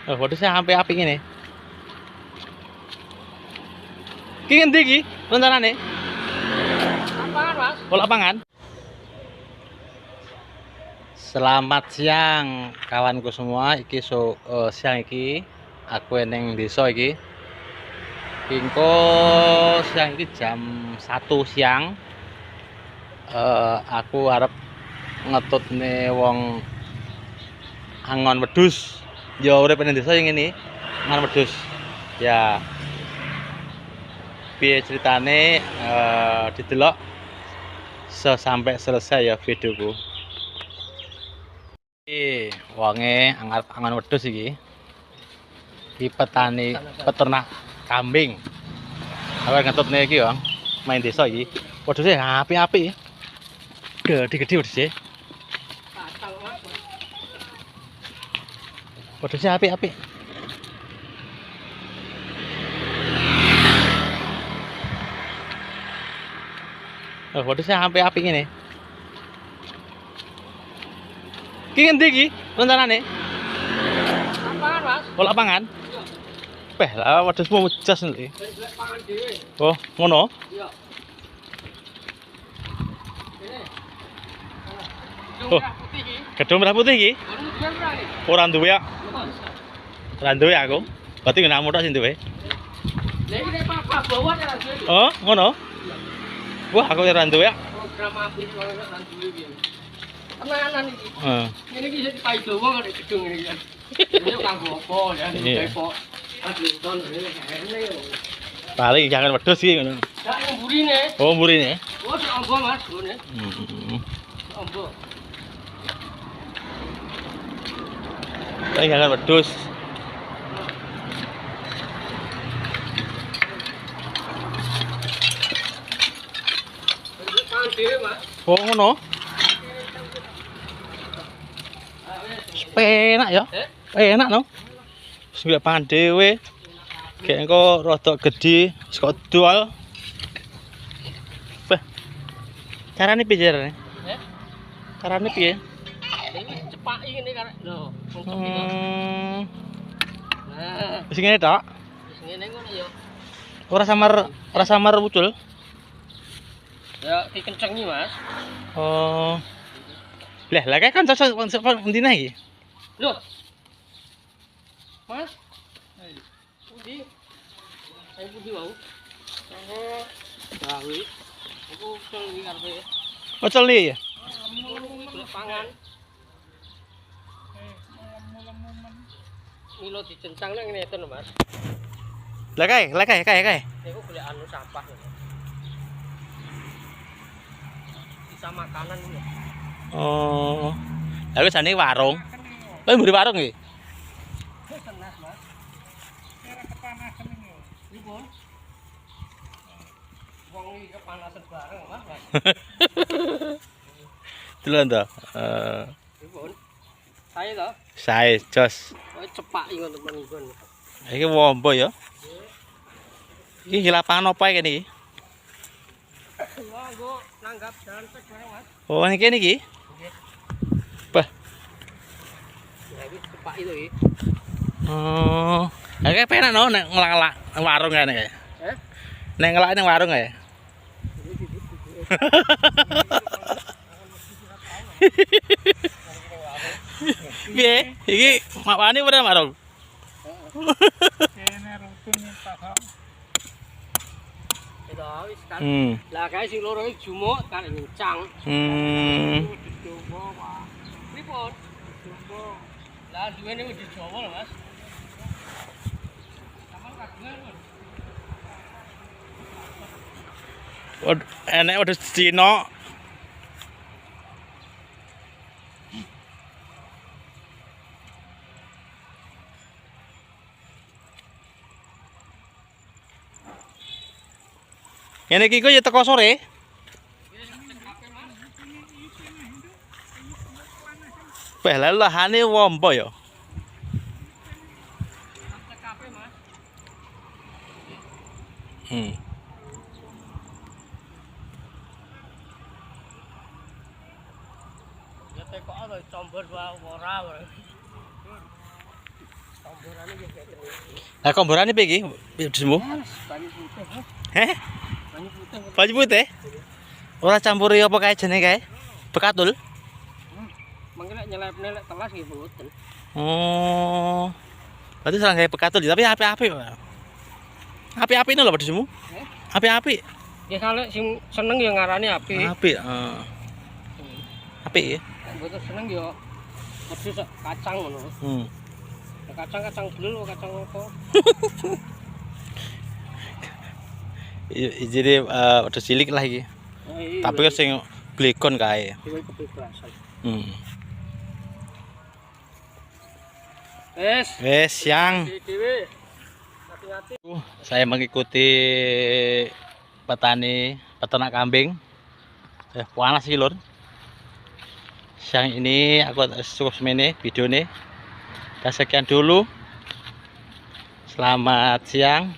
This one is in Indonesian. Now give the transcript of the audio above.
Oh, waduh saya sampai api ini. Ki ngendi iki rencanane? Lapangan, Mas. Oh, lapangan. Selamat siang kawanku semua. Iki siang iki aku ning desa iki. Engko siang iki jam 1 siang. Aku arep ngetutne wong angon wedhus. Ya urip ning desa yang ini, angon wedhus. Ya. Piye ceritane didelok sampai selesai ya videoku. Iki wonge angon wedhus iki. Iki petani peternak kambing. Aku ngetutne iki, Bang. Main desa iki. Wedhuse apik-apik. Gede-gede wedhuse. Wedhuse apik-apik. Oh, wedhuse apik-apik ngene. Ki ngendi iki rencanane? Lapangan, Mas. Oh, lapangan. Beh, lah wedhusmu jas nanti. Lapangan dhewe. Oh, ngono. Iya. Ini. Oh. Merah putih iki. Gedung merah putih iki. Anu duwe ora iki? Ora duwe ya. Ora duwe aku. Berarti ngenamu tok sing duwe. Lah iki nek Pak Bawon ora duwe. Oh, ngono. Wah, aku ora duwe ya. Program aplik ora duwe iki. Tenanan iki. Heeh. Ini iki sing pai Jawa kok gedung ini kan. Ini kanggo apa ya? Iya. Kok aduh ton ini yo. Paling jangan wedhus iki ngono. Sak yang burine. Oh, mburine. Oh, si ombo Mas, ngene. Heeh. Ombo. Paling jangan wedhus. Pangan dhewe, Mas. Oh, ngono. Penak ya. Enak no. Wis pangan dhewe. Kayak engko rada gedhe, wis kok dual. Beh. Carane piye carane? Carane piye? Ini cepaki ngene karek lho. Nah, Wis ngene tok. wis ngene ngono ya. Ora samar muncul. Ya dikencengi, Mas. Oh. Lah kae kan cocok ndine iki. Loh. Mas. Pundi? Ayo pundi wau? Oh, gawe. Aku kesel iki karepe. Ocol nih ya. Pangan. Milo dicencang nang ngene itu lho, Mas. Lah kae. Niku golek anu sampah lho. Sisa makanan ini. Oh. Lah wis jane warung. Kowe mburi warung iki? Tenas, Mas. Ora kepanasan ini. Pripun? Wong iki kepanasan bareng, Mas. Delon to. Pripun? Sae to? Sae jos. Oh, cepak iki ngono temen-temen. Iki wombo ya. Iki lapangan apa iki niki? Monggo nanggap jalan cek bareng, Mas. Oh, niki niki. Bah. Ya iki cepak itu iki. Oh. Lah kae penak no nek ngelak warung kene kae. Nek ngelak ning warung kae. Piye? Iki makwane ora warung. Kene rukun tak. Itu wis kan. Lah kae sing loro iki jumuk kan nyencang. Dicoba, Pak. Pripun? Dicoba. Lah duwene wis dicoba lho, Mas. Sampeyan kagungan, Mas. Enek wedhus Cina. Ngene iki kok ya teko sore. Beh, lahane wombo ya. Ya tekok ora combor wae ora. Combor Lah komborane piye iki? Wedhusmu? Banyu putih. Heh, Banyu putih. baju putih. Ora campuri apa kae jenenge kae? Bekatul. Mangke nek nyelepne lek telas nggih mboten. Oh. Berarti salah gawe bekatul tapi apik-apik. Apik-apik lho wedhusmu. Eh? Apik-apik. Nggih kalek sing seneng ya ngarani apik. Apik, heeh. Apik ya. Nek mboten seneng ya wedhus kacang ngono. Kacang blul kacang apa? Jadi wedhus cilik lah iki. Tapi kan sing blegon kae. Dewe kebebasan. Wes siang. Dewe. Hati-hati. Saya mengikuti peternak kambing. Panas sih lur. Siang ini aku cukup semene video ini. Dan sekian dulu. Selamat siang.